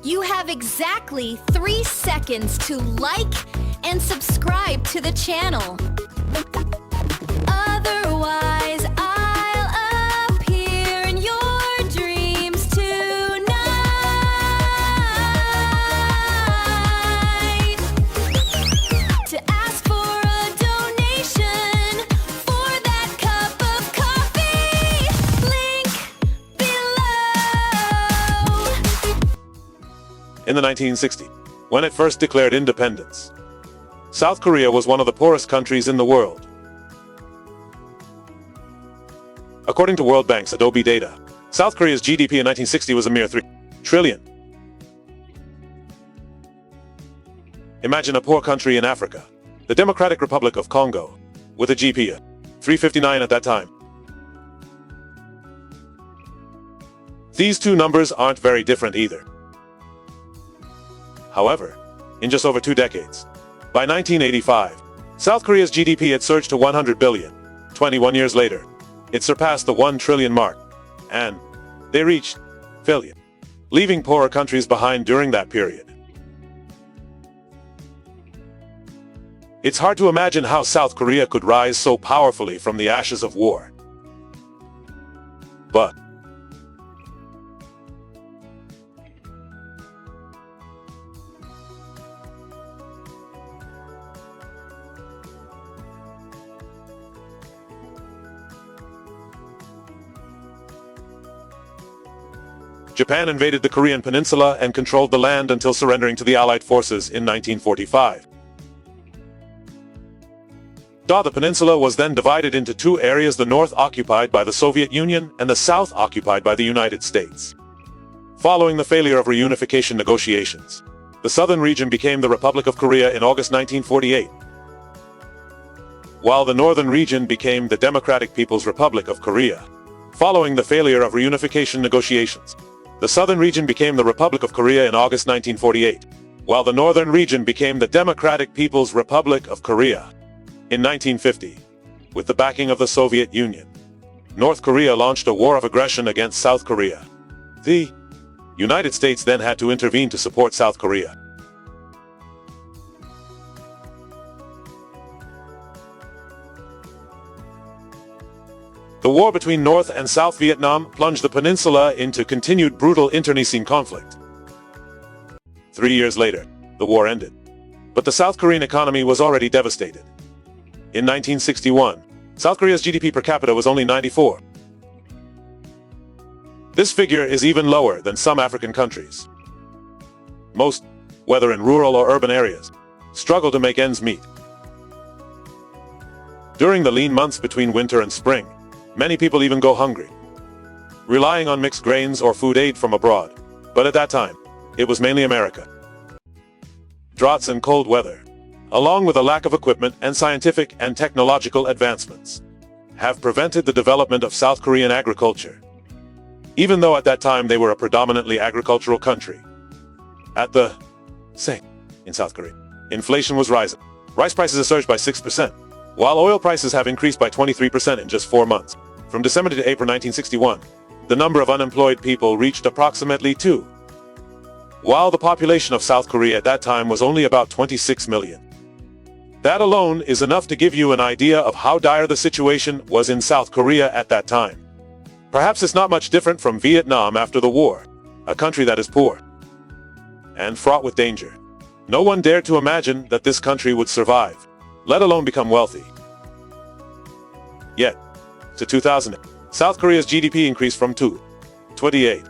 You have exactly 3 seconds to like and subscribe to the channel. Otherwise, I'll appear in your dreams tonight. To ask for a donation for that cup of coffee, link below. In the 1960s, when it first declared independence, South Korea was one of the poorest countries in the world. According to World Bank's Adobe data, South Korea's GDP in 1960 was a mere 3 trillion. Imagine a poor country in Africa, the Democratic Republic of Congo, with a GDP of 359 at that time. These two numbers aren't very different either. However, in just over 2 decades, by 1985, South Korea's GDP had surged to 100 billion. 21 years later, it surpassed the 1 trillion mark, and they reached billion, leaving poorer countries behind during that period. It's hard to imagine how South Korea could rise so powerfully from the ashes of war. But Japan invaded the Korean peninsula and controlled the land until surrendering to the Allied forces in 1945. The peninsula was then divided into 2 areas, the north occupied by the Soviet Union and the south occupied by the United States. Following the failure of reunification negotiations, the southern region became the Republic of Korea in August 1948, while the northern region became the Democratic People's Republic of Korea. Following the failure of reunification negotiations, the southern region became the Republic of Korea in August 1948, while the northern region became the Democratic People's Republic of Korea. In 1950, with the backing of the Soviet Union, North Korea launched a war of aggression against South Korea. The United States then had to intervene to support South Korea. The war between North and South Vietnam plunged the peninsula into continued brutal internecine conflict. 3 years later, the war ended, but the South Korean economy was already devastated. In 1961, South Korea's GDP per capita was only 94. This figure is even lower than some African countries. Most, whether in rural or urban areas, struggle to make ends meet. During the lean months between winter and spring, many people even go hungry, relying on mixed grains or food aid from abroad. But at that time, it was mainly America. Droughts and cold weather, along with a lack of equipment and scientific and technological advancements, have prevented the development of South Korean agriculture, even though at that time they were a predominantly agricultural country. At the same in South Korea, inflation was rising. Rice prices have surged by 6%, while oil prices have increased by 23% in just 4 months. From December to April 1961, the number of unemployed people reached approximately 2, while the population of South Korea at that time was only about 26 million. That alone is enough to give you an idea of how dire the situation was in South Korea at that time. Perhaps it's not much different from Viet Nam after the war, a country that is poor and fraught with danger. No one dared to imagine that this country would survive, let alone become wealthy. Yet, to 2000, South Korea's GDP increased from 2.28.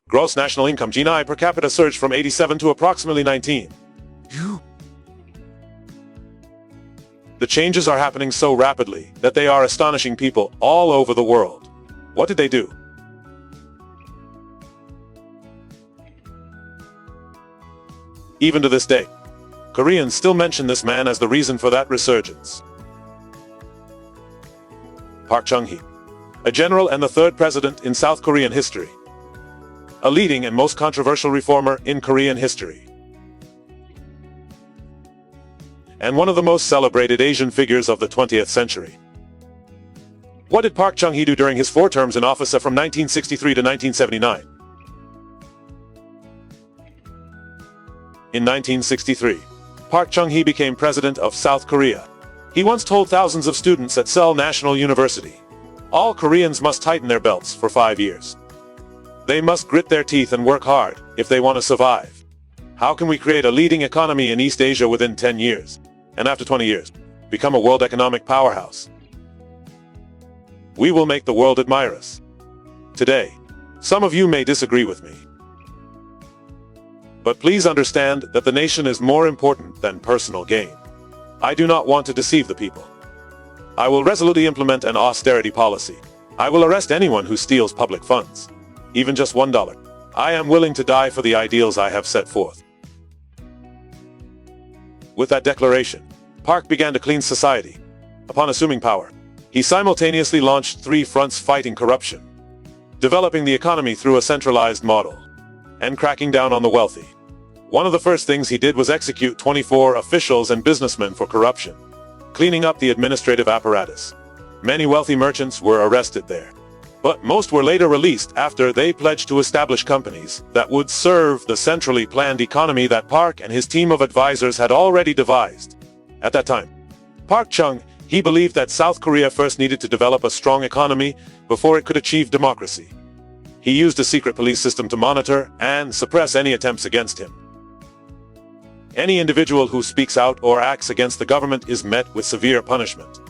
Gross national income (GNI) per capita surged from 87 to approximately 19. The changes are happening so rapidly that they are astonishing people all over the world. What did they do? Even to this day, Koreans still mention this man as the reason for that resurgence. Park Chung-hee, a general and the 3rd president in South Korean history, a leading and most controversial reformer in Korean history, and one of the most celebrated Asian figures of the 20th century. What did Park Chung-hee do during his 4 terms in office from 1963 to 1979? In 1963, Park Chung-hee became president of South Korea. He once told thousands of students at Seoul National University, all Koreans must tighten their belts for 5 years. They must grit their teeth and work hard if they want to survive. How can we create a leading economy in East Asia within 10 years, and after 20 years, become a world economic powerhouse? We will make the world admire us. Today, some of you may disagree with me. But please understand that the nation is more important than personal gain. I do not want to deceive the people. I will resolutely implement an austerity policy. I will arrest anyone who steals public funds, even just $1. I am willing to die for the ideals I have set forth. With that declaration, Park began to clean society. Upon assuming power, he simultaneously launched 3 fronts fighting corruption, developing the economy through a centralized model, and cracking down on the wealthy. One of the first things he did was execute 24 officials and businessmen for corruption, cleaning up the administrative apparatus. Many wealthy merchants were arrested there, but most were later released after they pledged to establish companies that would serve the centrally planned economy that Park and his team of advisors had already devised. At that time, Park Chung-hee believed that South Korea first needed to develop a strong economy before it could achieve democracy. He used a secret police system to monitor and suppress any attempts against him. Any individual who speaks out or acts against the government is met with severe punishment,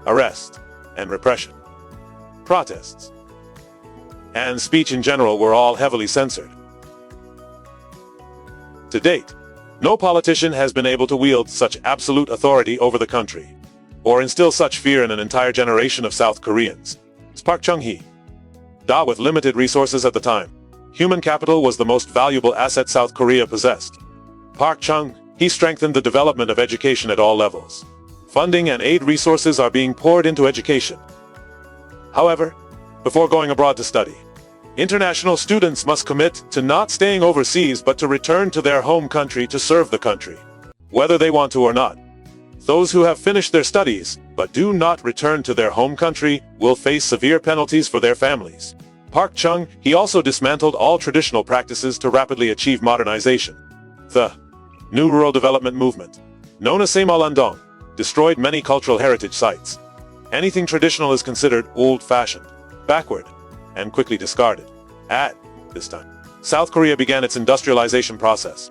arrest, and repression. Protests and speech in general were all heavily censored. To date, no politician has been able to wield such absolute authority over the country, or instill such fear in an entire generation of South Koreans as Park Chung-hee. With limited resources at the time, human capital was the most valuable asset South Korea possessed. Park Chung-hee strengthened the development of education at all levels. Funding and aid resources are being poured into education. However, before going abroad to study, international students must commit to not staying overseas but to return to their home country to serve the country, whether they want to or not. Those who have finished their studies but do not return to their home country will face severe penalties for their families. Park Chung-hee also dismantled all traditional practices to rapidly achieve modernization. The New Rural Development Movement, known as Saemalandong, destroyed many cultural heritage sites. Anything traditional is considered old-fashioned, backward, and quickly discarded. At this time, South Korea began its industrialization process.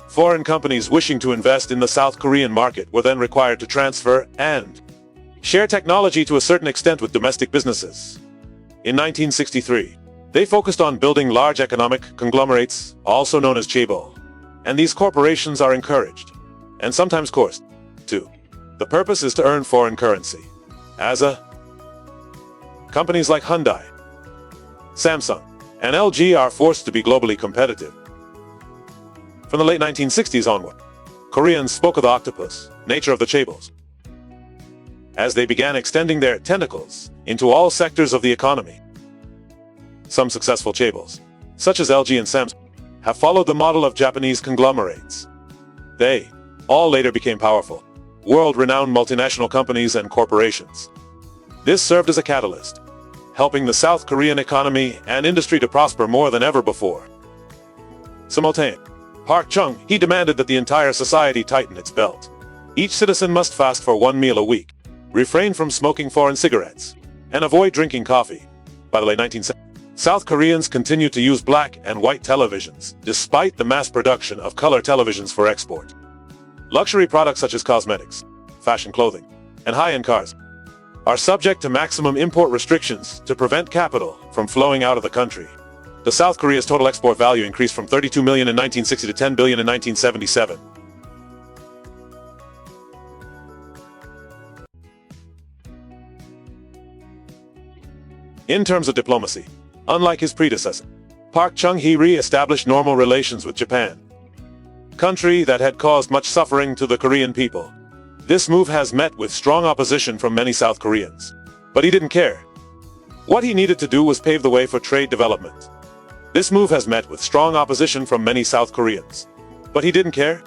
Foreign companies wishing to invest in the South Korean market were then required to transfer and share technology to a certain extent with domestic businesses. In 1963, they focused on building large economic conglomerates, also known as chaebol, and these corporations are encouraged, and sometimes coerced, too. The purpose is to earn foreign currency. Companies like Hyundai, Samsung, and LG are forced to be globally competitive. From the late 1960s onward, Koreans spoke of the octopus, nature of the chaebols, as they began extending their tentacles into all sectors of the economy. Some successful chaebols, such as LG and Samsung, have followed the model of Japanese conglomerates. They all later became powerful, world-renowned multinational companies and corporations. This served as a catalyst, helping the South Korean economy and industry to prosper more than ever before. Simultaneously, Park Chung-hee demanded that the entire society tighten its belt. Each citizen must fast for 1 meal a week, refrain from smoking foreign cigarettes, and avoid drinking coffee. By the late 1970s, South Koreans continued to use black and white televisions, despite the mass production of color televisions for export. Luxury products such as cosmetics, fashion clothing, and high-end cars are subject to maximum import restrictions to prevent capital from flowing out of the country. The South Korea's total export value increased from 32 million in 1960 to 10 billion in 1977. In terms of diplomacy, unlike his predecessor, Park Chung-hee re-established normal relations with Japan, country that had caused much suffering to the Korean people. This move has met with strong opposition from many South Koreans, but he didn't care. What he needed to do was pave the way for trade development. This move has met with strong opposition from many South Koreans, but he didn't care.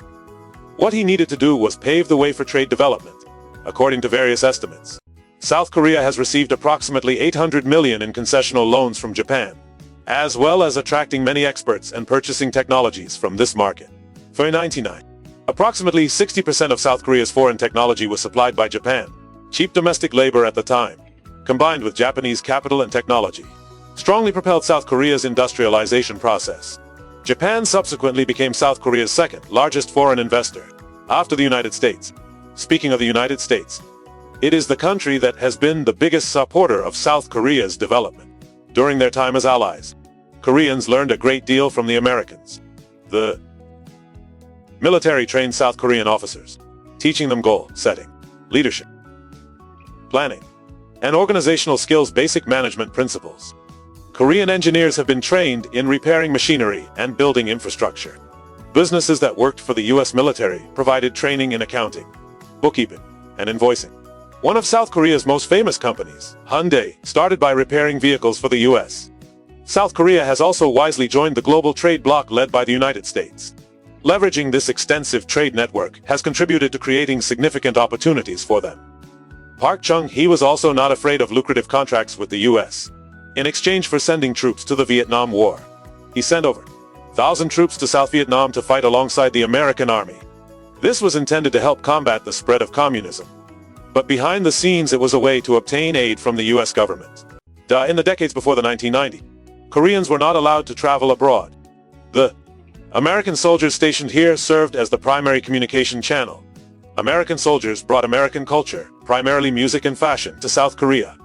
What he needed to do was pave the way for trade development. According to various estimates, South Korea has received approximately 800 million in concessional loans from Japan, as well as attracting many experts and purchasing technologies from this market. For 1999, approximately 60% of South Korea's foreign technology was supplied by Japan. Cheap domestic labor at the time, combined with Japanese capital and technology, strongly propelled South Korea's industrialization process. Japan subsequently became South Korea's second largest foreign investor, after the United States. Speaking of the United States, it is the country that has been the biggest supporter of South Korea's development. During their time as allies, Koreans learned a great deal from the Americans. The military trained South Korean officers, teaching them goal setting, leadership, planning, and organizational skills, basic management principles. Korean engineers have been trained in repairing machinery and building infrastructure. Businesses that worked for the U.S. military provided training in accounting, bookkeeping, and invoicing. One of South Korea's most famous companies, Hyundai, started by repairing vehicles for the U.S. South Korea has also wisely joined the global trade bloc led by the United States. Leveraging this extensive trade network has contributed to creating significant opportunities for them. Park Chung-hee was also not afraid of lucrative contracts with the U.S. In exchange for sending troops to the Viet Nam War, he sent over 1,000 troops to South Vietnam to fight alongside the American army. This was intended to help combat the spread of communism. But behind the scenes it was a way to obtain aid from the U.S. government. In the decades before the 1990s, Koreans were not allowed to travel abroad. The American soldiers stationed here served as the primary communication channel. American soldiers brought American culture, primarily music and fashion, to South Korea.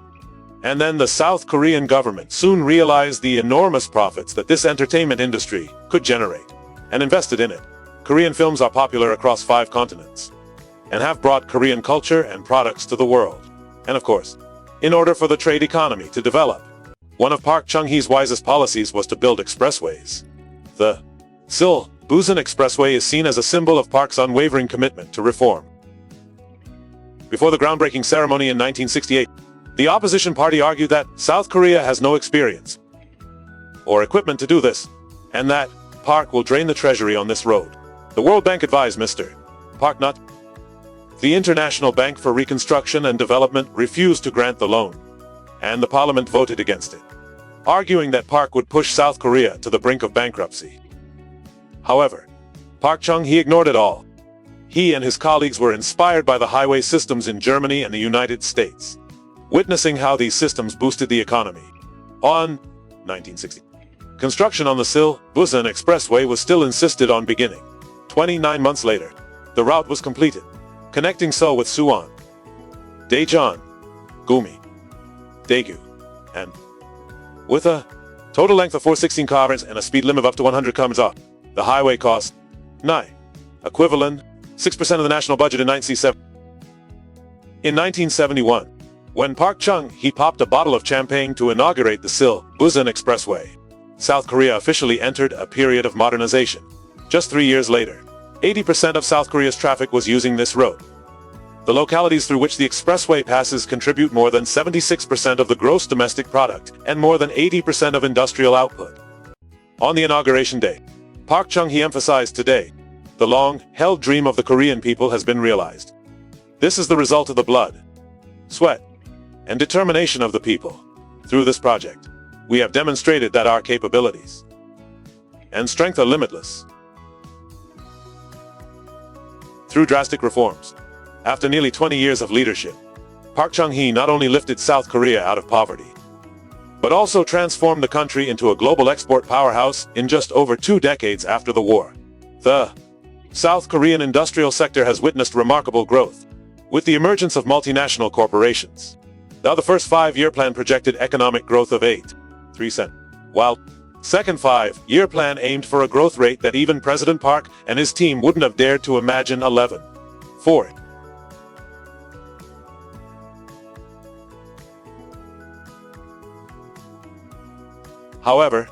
And then the South Korean government soon realized the enormous profits that this entertainment industry could generate, and invested in it. Korean films are popular across 5 continents, and have brought Korean culture and products to the world. And of course, in order for the trade economy to develop, one of Park Chung-hee's wisest policies was to build expressways. The Seoul-Busan Expressway is seen as a symbol of Park's unwavering commitment to reform. Before the groundbreaking ceremony in 1968, the opposition party argued that South Korea has no experience or equipment to do this, and that Park will drain the treasury on this road. The World Bank advised Mr. Park not. The International Bank for Reconstruction and Development refused to grant the loan, and the parliament voted against it, arguing that Park would push South Korea to the brink of bankruptcy. However, Park Chung-hee ignored it all. He and his colleagues were inspired by the highway systems in Germany and the United States, witnessing how these systems boosted the economy. On 1960, construction on the Seoul-Busan Expressway was still insisted on beginning. 29 months later, the route was completed, connecting Seoul with Suwon, Daejeon, Gumi, Daegu, and with a total length of 416 km and a speed limit of up to 100 km/h. The highway cost equivalent 6% of the national budget in 1967. In 1971, when Park Chung-hee popped a bottle of champagne to inaugurate the Seoul-Busan Expressway, South Korea officially entered a period of modernization. Just 3 years later, 80% of South Korea's traffic was using this road. The localities through which the expressway passes contribute more than 76% of the gross domestic product and more than 80% of industrial output. On the inauguration day, Park Chung-hee emphasized, today, the long-held dream of the Korean people has been realized. This is the result of the blood, sweat, and determination of the people. Through this project, we have demonstrated that our capabilities and strength are limitless. Through drastic reforms, after nearly 20 years of leadership, Park Chung-hee not only lifted South Korea out of poverty, but also transformed the country into a global export powerhouse in just over 2 decades after the war. The South Korean industrial sector has witnessed remarkable growth, with the emergence of multinational corporations. Now the first 5-year plan projected economic growth of 8.3%, while second 5-year plan aimed for a growth rate that even President Park and his team wouldn't have dared to imagine, 11.4%. However,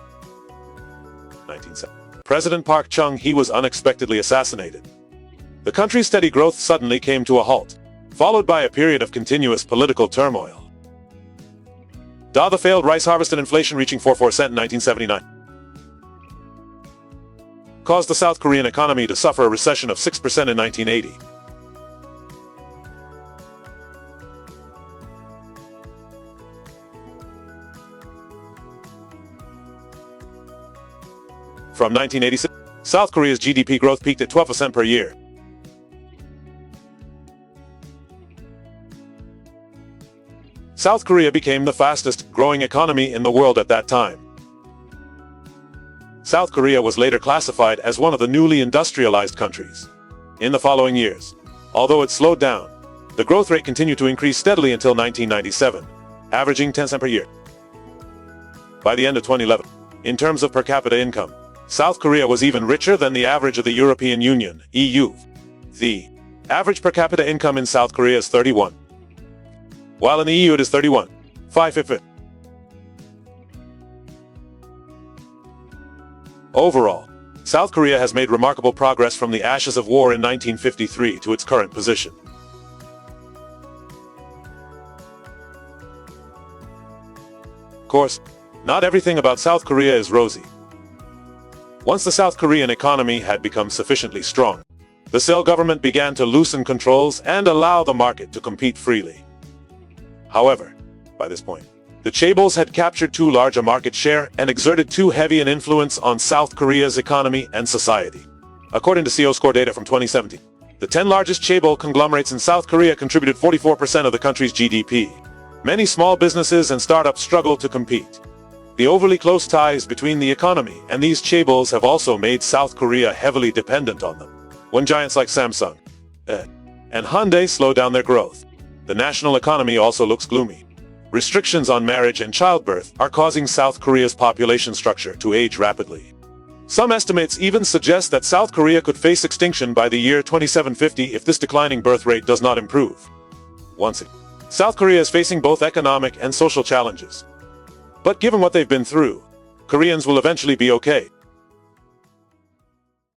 1970, President Park Chung-hee was unexpectedly assassinated. The country's steady growth suddenly came to a halt, followed by a period of continuous political turmoil. The failed rice harvest and inflation reaching 4% in 1979 caused the South Korean economy to suffer a recession of 6% in 1980. From 1986, South Korea's GDP growth peaked at 12% per year. South Korea became the fastest growing economy in the world at that time. South Korea was later classified as one of the newly industrialized countries. In the following years, although it slowed down, the growth rate continued to increase steadily until 1997, averaging 10% per year. By the end of 2011, in terms of per capita income, South Korea was even richer than the average of the European Union, EU. The average per capita income in South Korea is 31, while in the EU it is 31.5. Overall, South Korea has made remarkable progress from the ashes of war in 1953 to its current position. Of course, not everything about South Korea is rosy. Once the South Korean economy had become sufficiently strong, the Seoul government began to loosen controls and allow the market to compete freely. However, by this point, the chaebols had captured too large a market share and exerted too heavy an influence on South Korea's economy and society. According to CO Score data from 2017, the 10 largest chaebol conglomerates in South Korea contributed 44% of the country's GDP. Many small businesses and startups struggle to compete. The overly close ties between the economy and these chaebols have also made South Korea heavily dependent on them. When giants like Samsung and Hyundai slow down their growth, the national economy also looks gloomy. Restrictions on marriage and childbirth are causing South Korea's population structure to age rapidly. Some estimates even suggest that South Korea could face extinction by the year 2750 if this declining birth rate does not improve. Once again, South Korea is facing both economic and social challenges. But given what they've been through, Koreans will eventually be okay.